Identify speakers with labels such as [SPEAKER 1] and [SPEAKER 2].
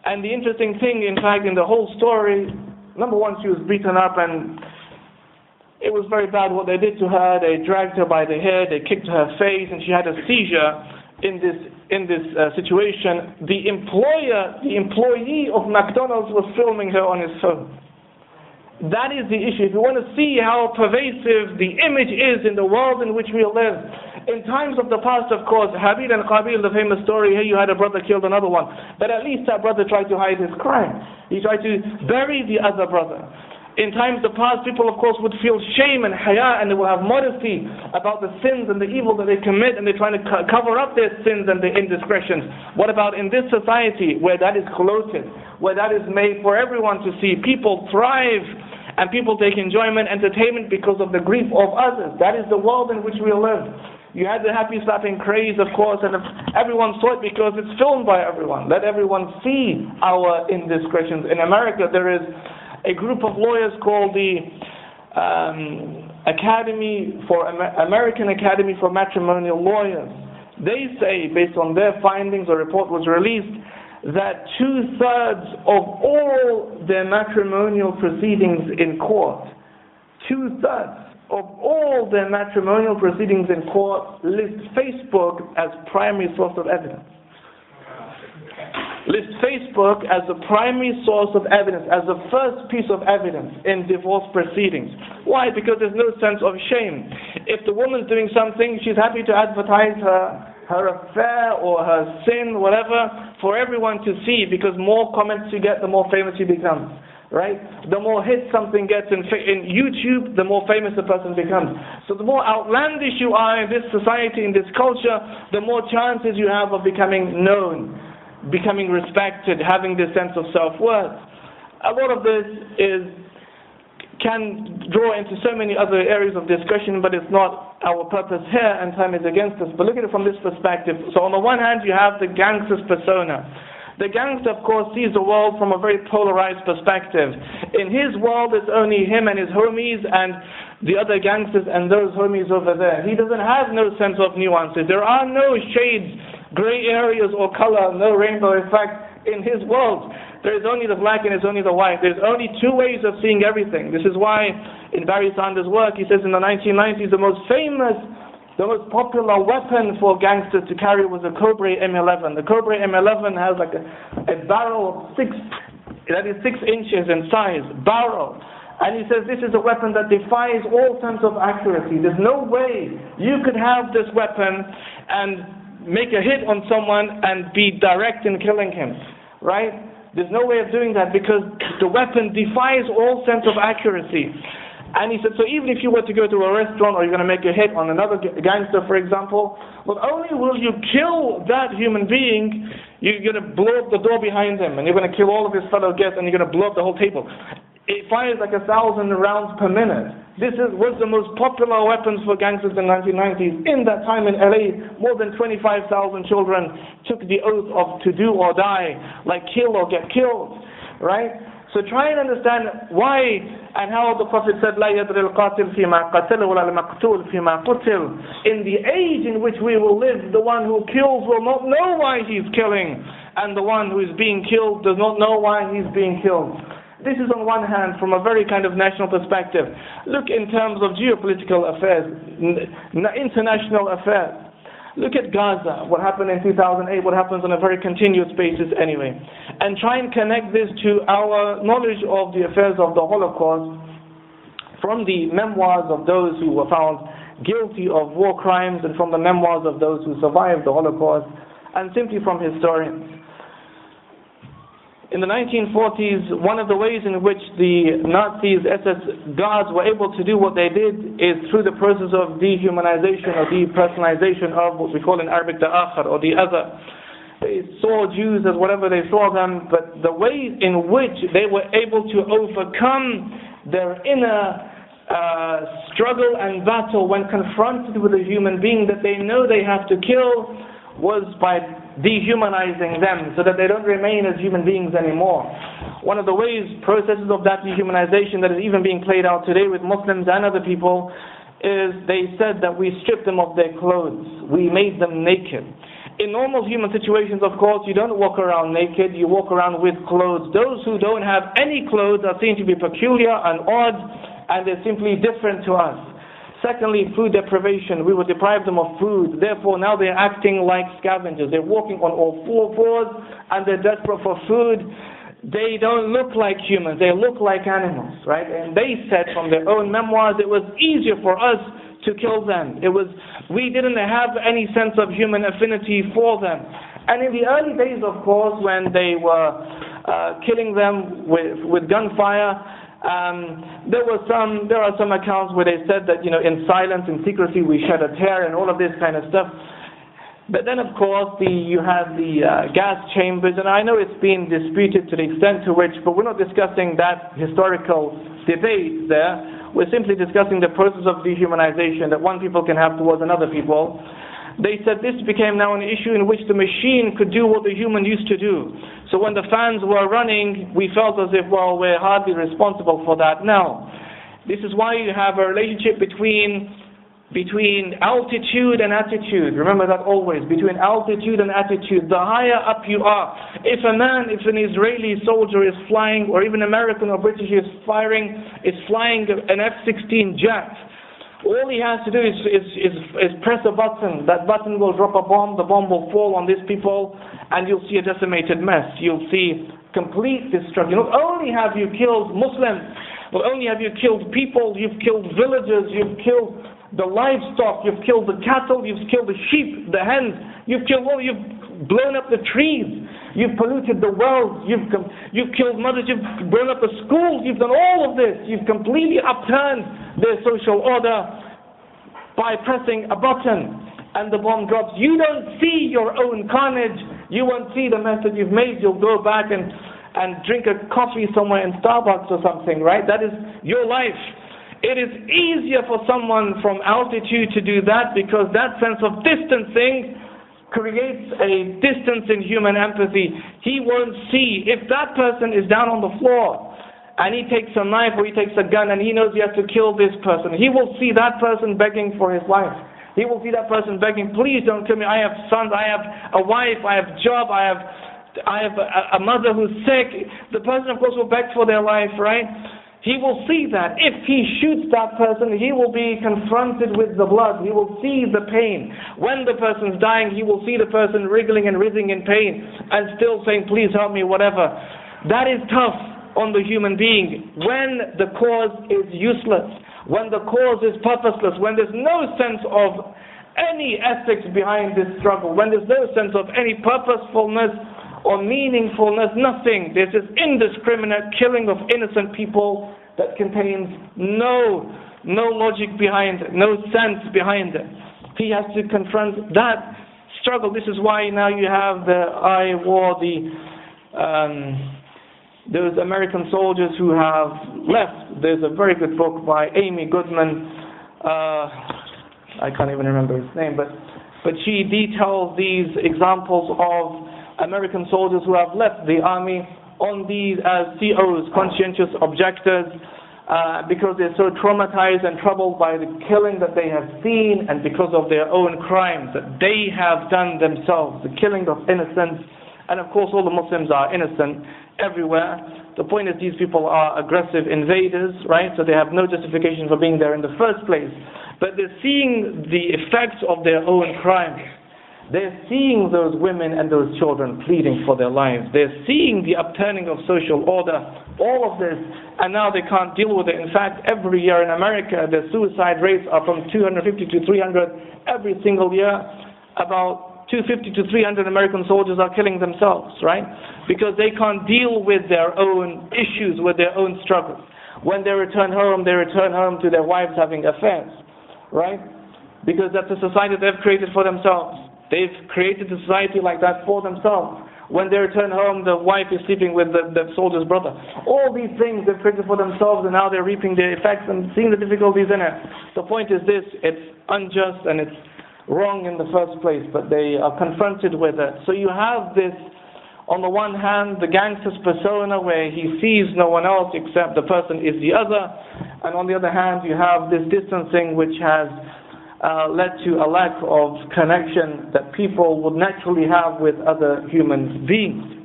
[SPEAKER 1] And the interesting thing, in fact, in the whole story, number one, she was beaten up, and it was very bad what they did to her. They dragged her by the hair, they kicked her face, and she had a seizure in this situation. The employee of McDonald's was filming her on his phone. That is the issue. If you want to see how pervasive the image is in the world in which we live. In times of the past, of course, Habil and Qabil, the famous story, here you had a brother killed another one. But at least that brother tried to hide his crime. He tried to bury the other brother. In times of the past, people, of course, would feel shame and haya, and they will have modesty about the sins and the evil that they commit, and they're trying to cover up their sins and their indiscretions. What about in this society, where that is clothed, where that is made for everyone to see? People thrive, and people take enjoyment, entertainment because of the grief of others. That is the world in which we live. You had the happy slapping craze, of course, and everyone saw it because it's filmed by everyone. Let everyone see our indiscretions. In America, there is a group of lawyers called the American Academy for Matrimonial Lawyers. They say, based on their findings, a report was released, that 2/3 of all their matrimonial proceedings in court, 2/3 of all their matrimonial proceedings in court list Facebook as primary source of evidence. List Facebook as the primary source of evidence, as the first piece of evidence in divorce proceedings. Why? Because there's no sense of shame. If the woman's doing something, she's happy to advertise her affair or her sin, whatever, for everyone to see, because more comments you get, the more famous she becomes. Right? The more hits something gets in YouTube, the more famous the person becomes. So the more outlandish you are in this society, in this culture, the more chances you have of becoming known, becoming respected, having this sense of self-worth. A lot of this can draw into so many other areas of discussion, but it's not our purpose here, and time is against us. But look at it from this perspective. So on the one hand, you have the gangster's persona. The gangster, of course, sees the world from a very polarized perspective. In his world, it's only him and his homies and the other gangsters and those homies over there. He doesn't have no sense of nuances. There are no shades, gray areas or color, no rainbow effect in his world. There is only the black and there's only the white. There's only two ways of seeing everything. This is why in Barry Sanders' work, he says in the 1990s, the most popular weapon for gangsters to carry was the Cobra M11. The Cobra M11 has like a barrel of 6 inches in size, barrel. And he says this is a weapon that defies all sense of accuracy. There's no way you could have this weapon and make a hit on someone and be direct in killing him, right? There's no way of doing that because the weapon defies all sense of accuracy. And he said, so even if you were to go to a restaurant or you're going to make a hit on another gangster, for example, not only will you kill that human being, you're going to blow up the door behind him and you're going to kill all of his fellow guests and you're going to blow up the whole table. It fires like 1,000 rounds per minute. This was the most popular weapons for gangsters in the 1990s. In that time in LA, more than 25,000 children took the oath of to do or die, like kill or get killed, right? So try and understand why and how the Prophet said, لا يدري القاتل فيما قتل ولا المقتول فيما قتل. In the age in which we will live, the one who kills will not know why he's killing, and the one who is being killed does not know why he's being killed. This is on one hand from a very kind of national perspective. Look in terms of geopolitical affairs, international affairs. Look at Gaza, what happened in 2008, what happens on a very continuous basis anyway. And try and connect this to our knowledge of the affairs of the Holocaust from the memoirs of those who were found guilty of war crimes and from the memoirs of those who survived the Holocaust, and simply from historians. In the 1940s, one of the ways in which the Nazis, SS guards were able to do what they did is through the process of dehumanization or depersonalization of what we call in Arabic the akhar, or the other. They saw Jews as whatever they saw them, but the way in which they were able to overcome their inner struggle and battle when confronted with a human being that they know they have to kill was by dehumanizing them so that they don't remain as human beings anymore. One of the processes of that dehumanization that is even being played out today with Muslims and other people is they said that we stripped them of their clothes. We made them naked. In normal human situations, of course, you don't walk around naked, you walk around with clothes. Those who don't have any clothes are seen to be peculiar and odd, and they're simply different to us. Secondly, food deprivation. We would deprive them of food. Therefore, now they're acting like scavengers. They're walking on all fours, and they're desperate for food. They don't look like humans. They look like animals, right? And they said from their own memoirs, it was easier for us to kill them. We didn't have any sense of human affinity for them. And in the early days, of course, when they were killing them with gunfire, there are some accounts where they said that, in silence, in secrecy, we shed a tear and all of this kind of stuff. But then, of course, you have the gas chambers, and I know it's been disputed to the extent to which, but we're not discussing that historical debate there. We're simply discussing the process of dehumanization that one people can have towards another people. They said this became now an issue in which the machine could do what the human used to do. So when the fans were running, we felt as if, well, we're hardly responsible for that now. This is why you have a relationship between altitude and attitude. Remember that always, between altitude and attitude. The higher up you are. If an Israeli soldier is flying, or even American or British is flying an F-16 jet, all he has to do is press a button. That button will drop a bomb. The bomb will fall on these people, and you'll see a decimated mess. You'll see complete destruction. Not only have you killed Muslims, not only have you killed people, you've killed villagers, you've killed the livestock, you've killed the cattle, you've killed the sheep, the hens, you've blown up the trees, you've polluted the wells, you've killed mothers, you've blown up the schools, you've done all of this. You've completely upturned their social order by pressing a button, and the bomb drops. You don't see your own carnage, you won't see the mess that you've made. You'll go back and drink a coffee somewhere in Starbucks or something, right? That is your life. It is easier for someone from altitude to do that, because that sense of distancing creates a distance in human empathy. He won't see. If that person is down on the floor and he takes a knife or he takes a gun and he knows he has to kill this person, he will see that person begging for his life. He will see that person begging, please don't kill me. I have sons, I have a wife, I have a job, I have a mother who's sick. The person, of course, will beg for their life, right? He will see that. If he shoots that person, he will be confronted with the blood. He will see the pain. When the person's dying, he will see the person wriggling and writhing in pain and still saying, please help me, whatever. That is tough on the human being. When the cause is useless, when the cause is purposeless, when there's no sense of any ethics behind this struggle, when there's no sense of any purposefulness or meaningfulness, nothing. There's this indiscriminate killing of innocent people that contains no logic behind it, no sense behind it. He has to confront that struggle. This is why now you have those American soldiers who have left. There's a very good book by Amy Goodman. I can't even remember his name, but she details these examples of American soldiers who have left the army on these as COs, conscientious objectors, because they're so traumatized and troubled by the killing that they have seen, and because of their own crimes that they have done themselves, the killing of innocents. And of course all the Muslims are innocent everywhere. The point is, these people are aggressive invaders, right? So they have no justification for being there in the first place. But they're seeing the effects of their own crimes. They're seeing those women and those children pleading for their lives. They're seeing the upturning of social order, all of this, and now they can't deal with it. In fact, every year in America, the suicide rates are from 250 to 300 every single year. About 250 to 300 American soldiers are killing themselves, right? Because they can't deal with their own issues, with their own struggles. When they return home to their wives having affairs, right? Because that's a society they've created for themselves. They've created a society like that for themselves. When they return home, the wife is sleeping with the soldier's brother. All these things they've created for themselves, and now they're reaping the effects and seeing the difficulties in it. The point is this: it's unjust and it's wrong in the first place, but they are confronted with it. So you have this, on the one hand, the gangster's persona where he sees no one else except the person is the other, and on the other hand, you have this distancing which has led to a lack of connection that people would naturally have with other human beings.